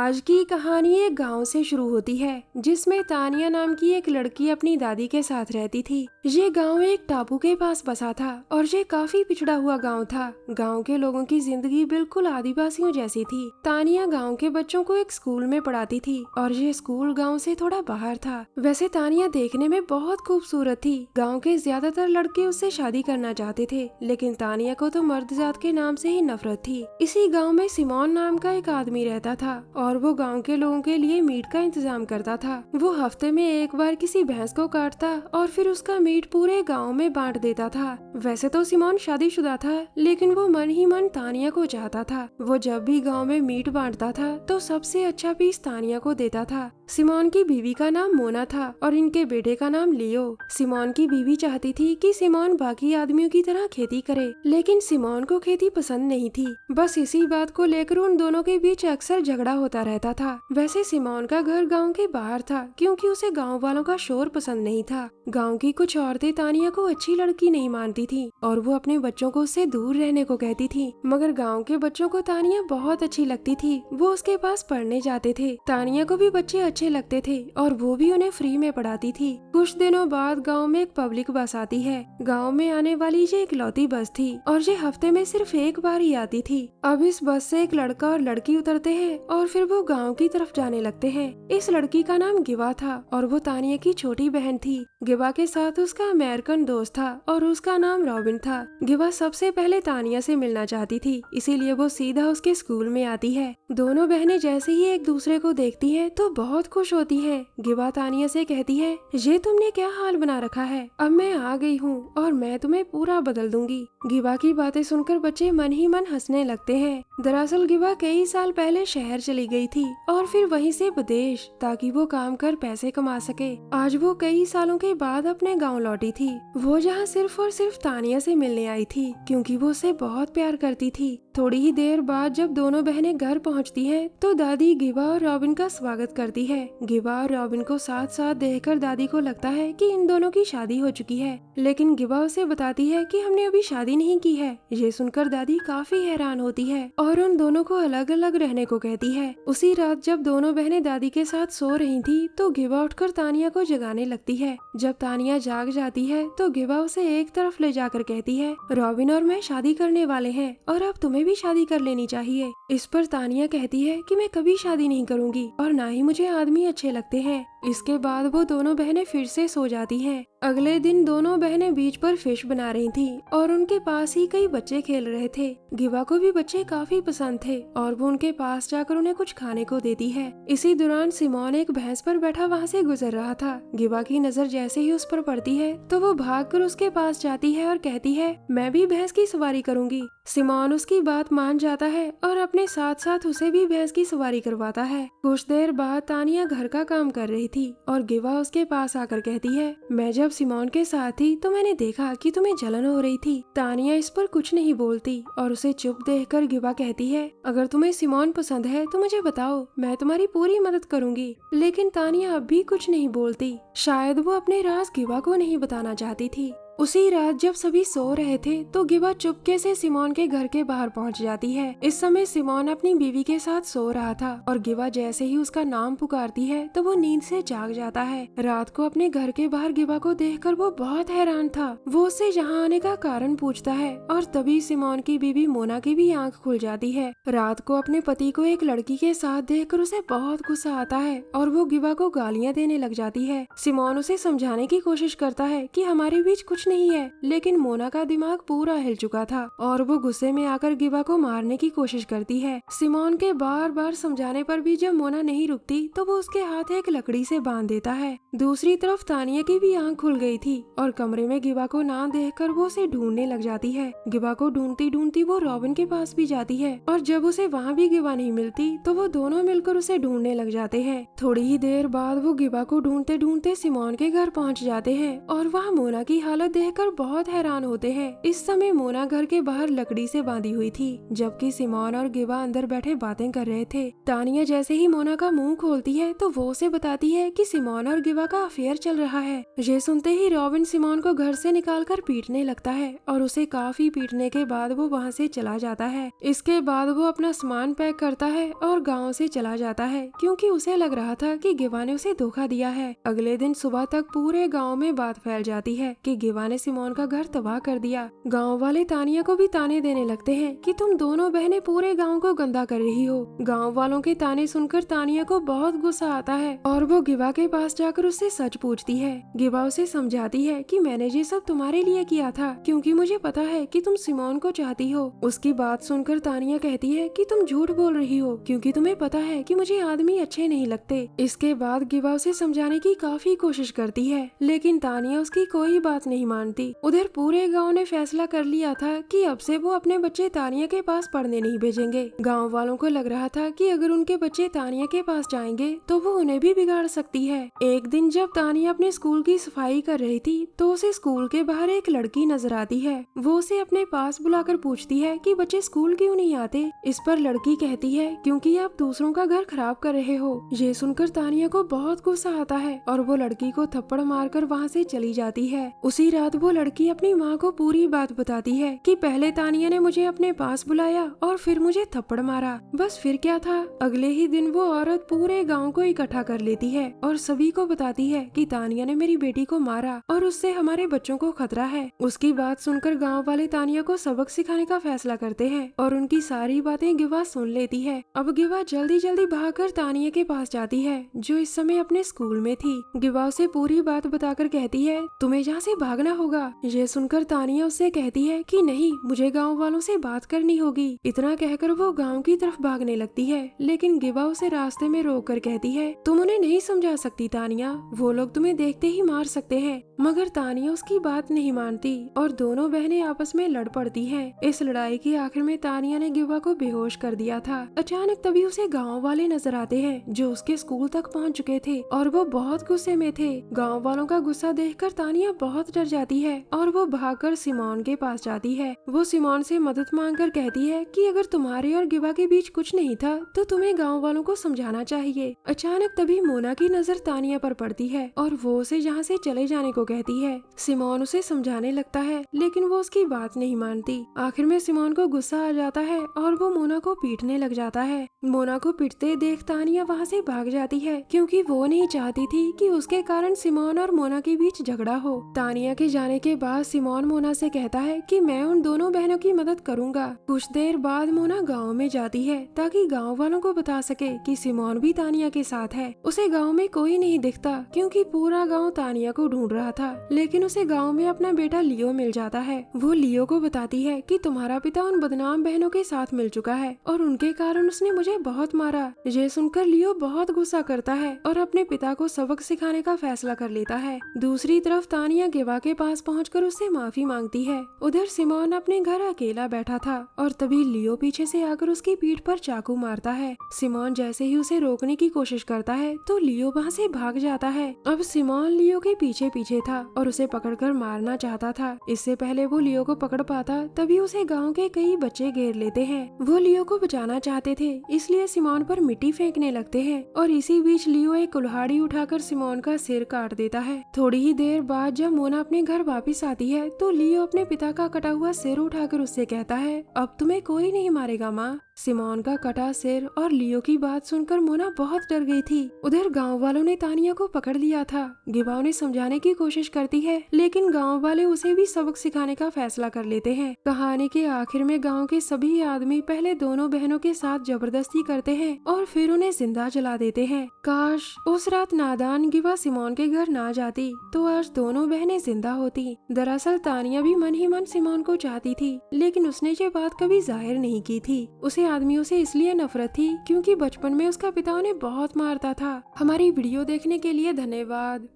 आज की कहानी एक गांव से शुरू होती है जिसमें तानिया नाम की एक लड़की अपनी दादी के साथ रहती थी। ये गांव एक टापू के पास बसा था और ये काफी पिछड़ा हुआ गांव था। गांव के लोगों की जिंदगी बिल्कुल आदिवासियों जैसी थी। तानिया गांव के बच्चों को एक स्कूल में पढ़ाती थी और ये स्कूल गांव से थोड़ा बाहर था। वैसे तानिया देखने में बहुत खूबसूरत थी। गाँव के ज्यादातर लड़के उससे शादी करना चाहते थे, लेकिन तानिया को तो मर्द जात के नाम से ही नफरत थी। इसी गाँव में सिमोन नाम का एक आदमी रहता था और वो गांव के लोगों के लिए मीट का इंतजाम करता था। वो हफ्ते में एक बार किसी भैंस को काटता और फिर उसका मीट पूरे गांव में बांट देता था। वैसे तो सिमोन शादीशुदा था, लेकिन वो मन ही मन तानिया को चाहता था। वो जब भी गांव में मीट बांटता था तो सबसे अच्छा पीस तानिया को देता था। सिमोन की बीवी का नाम मोना था और इनके बेटे का नाम लियो। सिमोन की बीवी चाहती थी कि सिमोन बाकी आदमियों की तरह खेती करे, लेकिन सिमोन को खेती पसंद नहीं थी। बस इसी बात को लेकर उन दोनों के बीच अक्सर झगड़ा होता रहता था। वैसे सिमोन का घर गांव के बाहर था, क्योंकि उसे गांव वालों का शोर पसंद नहीं था। गांव की कुछ औरतें तानिया को अच्छी लड़की नहीं मानती थी और वो अपने बच्चों को उससे दूर रहने को कहती थी। मगर गांव के बच्चों को तानिया बहुत अच्छी लगती थी। वो उसके पास पढ़ने जाते थे। तानिया को भी बच्चे अच्छे लगते थे और वो भी उन्हें फ्री में पढ़ाती थी। कुछ दिनों बाद गाँव में एक पब्लिक बस आती है। गाँव में आने वाली ये इकलौती बस थी और ये हफ्ते में सिर्फ एक बार ही आती थी। अब इस बस से एक लड़का और लड़की उतरते हैं और फिर वो गांव की तरफ जाने लगते हैं। इस लड़की का नाम गिवा था और वो तानिया की छोटी बहन थी। गिवा के साथ उसका अमेरिकन दोस्त था और उसका नाम रॉबिन था। गिवा सबसे पहले तानिया से मिलना चाहती थी, इसीलिए वो सीधा उसके स्कूल में आती है। दोनों बहनें जैसे ही एक दूसरे को देखती हैं तो बहुत खुश होती हैं। गिवा तानिया से कहती है, ये तुमने क्या हाल बना रखा है, अब मैं आ गई हूँ और मैं तुम्हें पूरा बदल दूंगी। गिवा की बातें सुनकर बच्चे मन ही मन हंसने लगते हैं। दरअसल गिवा कई साल पहले शहर चली गई थी और फिर वहीं से विदेश, ताकि वो काम कर पैसे कमा सके। आज वो कई सालों के बाद अपने गांव लौटी थी। वो जहाँ सिर्फ और सिर्फ तानिया से मिलने आई थी, क्योंकि वो उसे बहुत प्यार करती थी। थोड़ी ही देर बाद जब दोनों बहनें घर पहुँचती हैं तो दादी गिवा और रॉबिन का स्वागत करती है। गिवा और रॉबिन को साथ साथ देखकर दादी को लगता है कि इन दोनों की शादी हो चुकी है, लेकिन गिवा उसे बताती है कि हमने अभी शादी नहीं की है। ये सुनकर दादी काफी हैरान होती है और उन दोनों को अलग अलग रहने को कहती है। उसी रात जब दोनों बहनें दादी के साथ सो रही थी तो गिवा उठकर तानिया को जगाने लगती है। जब तानिया जाग जाती है तो गिवा उसे एक तरफ ले जाकर कहती है, रॉबिन और मैं शादी करने वाले हैं और अब तुम्हें भी शादी कर लेनी चाहिए। इस पर तानिया कहती है कि मैं कभी शादी नहीं करूंगी और ना ही मुझे आदमी अच्छे लगते हैं। इसके बाद वो दोनों बहनें फिर से सो जाती हैं। अगले दिन दोनों बहनें बीच पर फिश बना रही थी और उनके पास ही कई बच्चे खेल रहे थे। गिवा को भी बच्चे काफी पसंद थे और वो उनके पास जाकर उन्हें कुछ खाने को देती है। इसी दौरान सिमोन एक भैंस पर बैठा वहाँ से गुजर रहा था। गिवा की नजर जैसे ही उस पर पड़ती है तो वो भागकर उसके पास जाती है और कहती है, मैं भी भैंस की सवारी करूंगी। सिमोन उसकी बात मान जाता है और अपने साथ साथ उसे भी भैंस की सवारी करवाता है। कुछ देर बाद तानिया घर का काम कर रही थी और गिवा उसके पास आकर कहती है, मैं जब सिमोन के साथ थी तो मैंने देखा कि तुम्हें जलन हो रही थी। तानिया इस पर कुछ नहीं बोलती और उसे चुप देखकर गिवा कहती है, अगर तुम्हें सिमोन पसंद है तो मुझे बताओ, मैं तुम्हारी पूरी मदद करूंगी। लेकिन तानिया अब भी कुछ नहीं बोलती। शायद वो अपने राज गिवा को नहीं बताना चाहती थी। उसी रात जब सभी सो रहे थे तो गिवा चुपके से सिमोन के घर के बाहर पहुंच जाती है। इस समय सिमोन अपनी बीवी के साथ सो रहा था और गिवा जैसे ही उसका नाम पुकारती है तो वो नींद से जाग जाता है। रात को अपने घर के बाहर गिवा को देखकर वो बहुत हैरान था। वो उससे यहाँ आने का कारण पूछता है और तभी सिमोन की बीवी मोना की भी आंख खुल जाती है। रात को अपने पति को एक लड़की के साथ देखकर उसे बहुत गुस्सा आता है और वो गिवा को गालियाँ देने लग जाती है। सिमोन उसे समझाने की कोशिश करता है कि हमारे बीच कुछ नहीं है, लेकिन मोना का दिमाग पूरा हिल चुका था और वो गुस्से में आकर गिवा को मारने की कोशिश करती है। सिमोन के बार बार समझाने पर भी जब मोना नहीं रुकती तो वो उसके हाथ एक लकड़ी से बांध देता है। दूसरी तरफ तानिया की भी आंख खुल गई थी और कमरे में गिवा को ना देखकर वो उसे ढूंढने लग जाती है। गिवा को ढूंढती ढूंढती वो रॉबिन के पास भी जाती है और जब उसे वहाँ भी गिवा नहीं मिलती तो वो दोनों मिलकर उसे ढूंढने लग जाते हैं। थोड़ी ही देर बाद वो गिवा को ढूंढते ढूंढते सिमोन के घर पहुँच जाते हैं और वहाँ मोना की हालत देखकर बहुत हैरान होते हैं। इस समय मोना घर के बाहर लकड़ी से बांधी हुई थी, जबकि सिमोन और गिवा अंदर बैठे बातें कर रहे थे। तानिया जैसे ही मोना का मुंह खोलती है तो वो उसे बताती है कि सिमोन और गिवा का अफेयर चल रहा है। ये सुनते ही रॉबिन सिमोन को घर से निकालकर पीटने लगता है और उसे काफी पीटने के बाद वो वहाँ से चला जाता है। इसके बाद वो अपना सामान पैक करता है और गाँव से चला जाता है, क्योंकि उसे लग रहा था कि गिवा ने उसे धोखा दिया है। अगले दिन सुबह तक पूरे गाँव में बात फैल जाती है कि गिवा ने सिमोन का घर तबाह कर दिया। गाँव वाले तानिया को भी ताने देने लगते हैं कि तुम दोनों बहनें पूरे गाँव को गंदा कर रही हो। गाँव वालों के ताने सुनकर तानिया को बहुत गुस्सा आता है और वो गिवा के पास जाकर उससे सच पूछती है। गिवा उसे समझाती है कि मैंने ये सब तुम्हारे लिए किया था, क्योंकि मुझे पता है कि तुम सिमोन को चाहती हो। उसकी बात सुनकर तानिया कहती है कि तुम झूठ बोल रही हो, क्योंकि तुम्हें पता है कि मुझे आदमी अच्छे नहीं लगते। इसके बाद गिवा उसे समझाने की काफी कोशिश करती है, लेकिन तानिया उसकी कोई बात नहीं मानती। उधर पूरे गाँव ने फैसला कर लिया था कि अब से वो अपने बच्चे तानिया के पास पढ़ने नहीं भेजेंगे। गाँव वालों को लग रहा था कि अगर उनके बच्चे तानिया के पास जाएंगे तो वो उन्हें भी बिगाड़ सकती है। एक दिन जब तानिया अपने स्कूल की सफाई कर रही थी तो उसे स्कूल के बाहर एक लड़की नजर आती है। वो उसे अपने पास बुलाकर पूछती है कि बच्चे स्कूल क्यों नहीं आते। इस पर लड़की कहती है क्योंकि आप दूसरों का घर खराब कर रहे हो। ये सुनकर तानिया को बहुत गुस्सा आता है और वो लड़की को थप्पड़ मारकर वहाँ से चली जाती है। उसी रात वो लड़की अपनी माँ को पूरी बात बताती है कि पहले तानिया ने मुझे अपने पास बुलाया और फिर मुझे थप्पड़ मारा। बस फिर क्या था, अगले ही दिन वो औरत पूरे गाँव को इकट्ठा कर लेती है और सभी को बताती है कि तानिया ने मेरी बेटी को मारा और उससे हमारे बच्चों को खतरा है। उसकी बात सुनकर गांव वाले तानिया को सबक सिखाने का फैसला करते हैं और उनकी सारी बातें गिवा सुन लेती है। अब गिवा जल्दी जल्दी भागकर तानिया के पास जाती है, जो इस समय अपने स्कूल में थी। गिवा उसे पूरी बात बताकर कहती है तुम्हें यहाँ से भागना होगा। ये सुनकर तानिया उससे कहती है कि नहीं, मुझे गाँव वालों से बात करनी होगी। इतना कहकर वो गाँव की तरफ भागने लगती है, लेकिन गिवा उसे रास्ते में रोक कर कहती है तुम उन्हें नहीं समझा सकती तानिया, वो लोग तुम्हें देखते ही मार सकते हैं। मगर तानिया उसकी बात नहीं मानती और दोनों बहनें आपस में लड़ पड़ती हैं। इस लड़ाई के आखिर में तानिया ने गिवा को बेहोश कर दिया था। अचानक तभी उसे गांव वाले नजर आते हैं जो उसके स्कूल तक पहुंच चुके थे और वो बहुत गुस्से में थे। गांव वालों का गुस्सा देखकर तानिया बहुत डर जाती है और वो भागकर सिमोन के पास जाती है। वो सिमोन से मदद मांगकर कहती है कि अगर तुम्हारे और गिवा के बीच कुछ नहीं था तो तुम्हें गाँव वालों को समझाना चाहिए। अचानक तभी मोना की नजर तानिया पर पड़ती है और वो उसे यहाँ से चले जाने को कहती है। सिमोन उसे समझाने लगता है, लेकिन वो उसकी बात नहीं मानती। आखिर में सिमोन को गुस्सा आ जाता है और वो मोना को पीटने लग जाता है। मोना को पीटते देख तानिया वहाँ से भाग जाती है, क्योंकि वो नहीं चाहती थी कि उसके कारण सिमोन और मोना के बीच झगड़ा हो। तानिया के जाने के बाद सिमोन मोना से कहता है कि मैं उन दोनों बहनों की मदद करूंगा। कुछ देर बाद मोना गाँव में जाती है ताकि गाँव वालों को बता सके कि सिमोन भी तानिया के साथ है। उसे गाँव में कोई नहीं दिखता, क्योंकि पूरा गाँव तानिया को ढूंढ रहा था। लेकिन उसे गाँव में अपना बेटा लियो मिल जाता है। वो लियो को बताती है कि तुम्हारा पिता उन बदनाम बहनों के साथ मिल चुका है और उनके कारण उसने मुझे बहुत मारा। ये सुनकर लियो बहुत गुस्सा करता है और अपने पिता को सबक सिखाने का फैसला कर लेता है। दूसरी तरफ तानिया गिवा के पास पहुंचकर उससे माफी मांगती है। उधर सिमोन अपने घर अकेला बैठा था और तभी लियो पीछे से आकर उसकी पीठ पर चाकू मारता है। सिमोन जैसे ही उसे रोकने की कोशिश करता है तो लियो वहाँ से भाग जाता है। अब सिमोन लियो के पीछे पीछे था और उसे पकड़कर मारना चाहता था। इससे पहले वो लियो को पकड़ पाता तभी उसे गांव के कई बच्चे घेर लेते हैं। वो लियो को बचाना चाहते थे, इसलिए सिमोन पर मिट्टी फेंकने लगते हैं और इसी बीच लियो एक कुल्हाड़ी उठाकर सिमोन का सिर काट देता है। थोड़ी ही देर बाद जब मोना अपने घर वापस आती है तो लियो अपने पिता का कटा हुआ सिर उठाकर उससे कहता है अब तुम्हें कोई नहीं मारेगा माँ। सिमोन का कटा सिर और लियो की बात सुनकर मोना बहुत डर गई थी। उधर गांव वालों ने तानिया को पकड़ लिया था। गिवा उन्हें समझाने की कोशिश करती है, लेकिन गांव वाले उसे भी सबक सिखाने का फैसला कर लेते हैं। कहानी के आखिर में गांव के सभी आदमी पहले दोनों बहनों के साथ जबरदस्ती करते हैं और फिर उन्हें जिंदा जला देते हैं। काश उस रात नादान गिवा सिमोन के घर ना जाती तो आज दोनों बहनें जिंदा होती। दरअसल तानिया भी मन ही मन सिमोन को चाहती थी, लेकिन उसने ये बात कभी जाहिर नहीं की थी। उसे आदमियों से इसलिए नफरत थी क्योंकि बचपन में उसका पिता उन्हें बहुत मारता था। हमारी वीडियो देखने के लिए धन्यवाद।